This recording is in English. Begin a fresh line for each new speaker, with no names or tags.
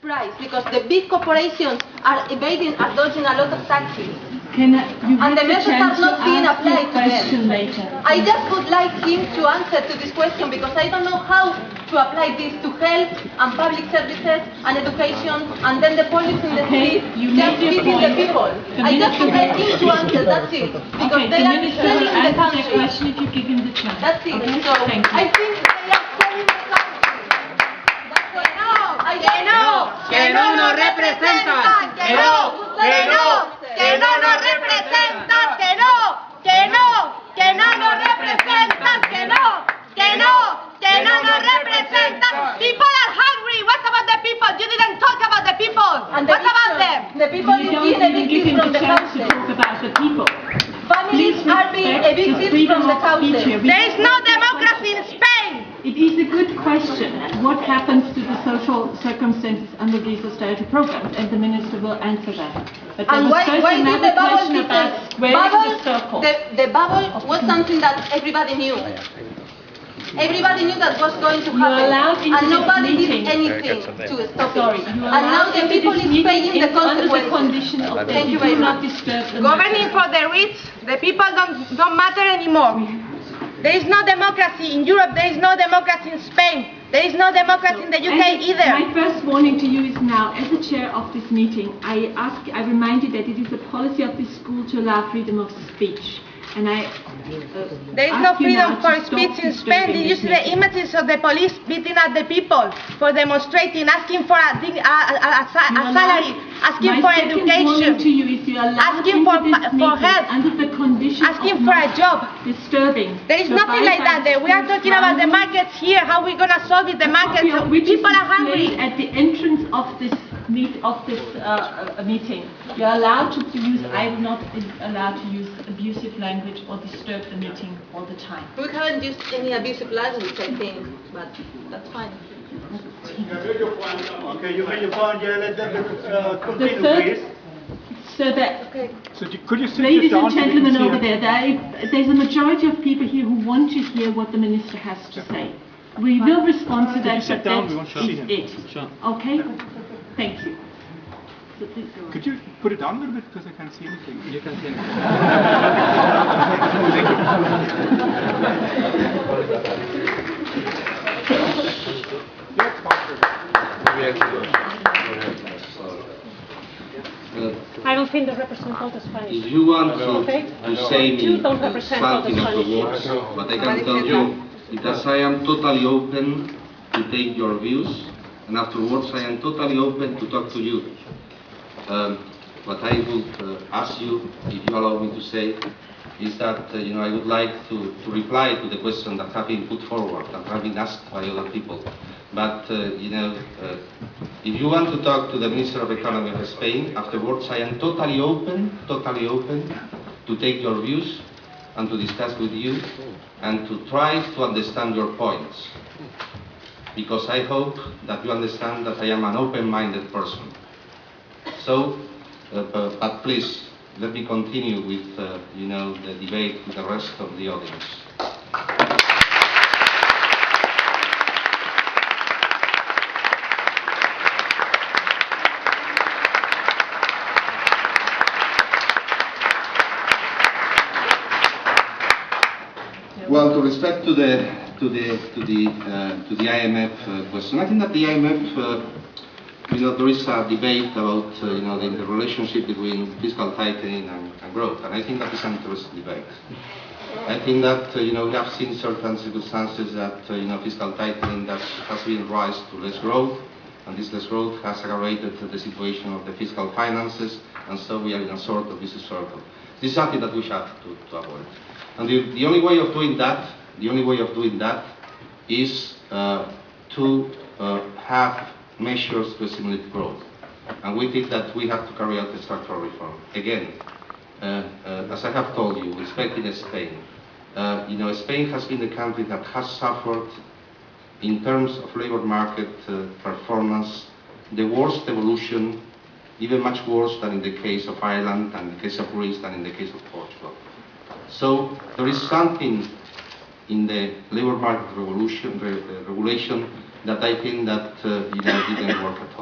price because the big corporations are evading, are dodging a lot of taxes.
And
the measures are not being applied to them.
Later.
I just would like him to answer to this question because I don't know how to apply this to health and public services and education and then the police in the street just feeding the people. I just would like him to answer, that's it. Because they are selling the country.
Question if you give him the chance.
That's it.
Okay?
So
Thank you.
I think they are selling the country. That's what
Que no nos representan, que no nos representan, que no nos representan, People are hungry. What about the people? You didn't talk about the people.
And
what about them?
The people
You
is
don't
being
even give
evicted
him
from
the
the
chance to
houses.
talk about the people.
Families are being evicted from the houses.
There is no democracy in Spain.
It is a good question. What happens to the social circumstances under these austerity programs? And the minister will answer that. But there
And
was
why
first
did
another
the bubble
question about where is the circle?
The bubble was something that everybody knew. Everybody knew that was going to
allowed
happen,
into
and
this
nobody
meeting.
did anything to stop
Sorry,
it.
you
And now the people is paying the
under the
consequences.
condition of that
Thank
you
you very
do not
much.
disturb the
Governing for the rich, the people don't matter anymore. There is no democracy in Europe. There is no democracy in Spain. There is no democracy in the UK either.
My first warning to you is now, as the chair of this meeting, I remind you that it is the policy of this school to allow freedom of speech. And
there is no freedom for speech in Spain. Did you see the images of the police beating at the people for demonstrating, asking for a salary, asking for education, asking for help,
under the condition
asking for a job?
Disturbing.
There is nothing like that there. We are talking about the markets here. How are we going to solve it? The markets, people are hungry.
At the entrance of this meeting, you are allowed to use. I am not allowed to use abusive language or disturb the meeting all the time.
We haven't used any abusive language, I think, but that's fine.
Okay, you made your point. Yeah, let them continue, please.
So that,
So could you sit
ladies
down
and gentlemen over there, there's a majority of people here who want to hear what the minister has to say. We will respond to that,
sit
but
down?
that
We want to see him.
is it. Okay? Thank you. So please go on.
Could you put it down a little bit because I can't see anything? You can see anything.
I don't think they represent all the Spanish.
If you want
Okay.
to say
You
me
don't represent all the
something of the
Spanish.
words, but I can tell you because I am totally open to take your views, and afterwards I am totally open to talk to you. What I would ask you, if you allow me to say, is that I would like to reply to the question that have been put forward and have been asked by other people. But if you want to talk to the Minister of Economy of Spain, afterwards I am totally open to take your views and to discuss with you and to try to understand your points. Because I hope that you understand that I am an open-minded person. So, but please, let me continue with the debate with the rest of the audience. Well, to respect to the IMF question, I think that the IMF, there is a debate about the relationship between fiscal tightening and growth, and I think that is an interesting debate. I think that we have seen certain circumstances that fiscal tightening that has been rise to less growth, and this less growth has aggravated the situation of the fiscal finances, and so we are in a sort of vicious circle. This is something that we have to avoid. And the only way of doing that, is to have measures to stimulate growth. And we think that we have to carry out the structural reform. Again, as I have told you, respecting Spain, Spain has been the country that has suffered, in terms of labor market performance, the worst evolution, even much worse than in the case of Ireland, and in the case of Greece, than in the case of Portugal. So there is something in the labor market regulation that I think that didn't work at all.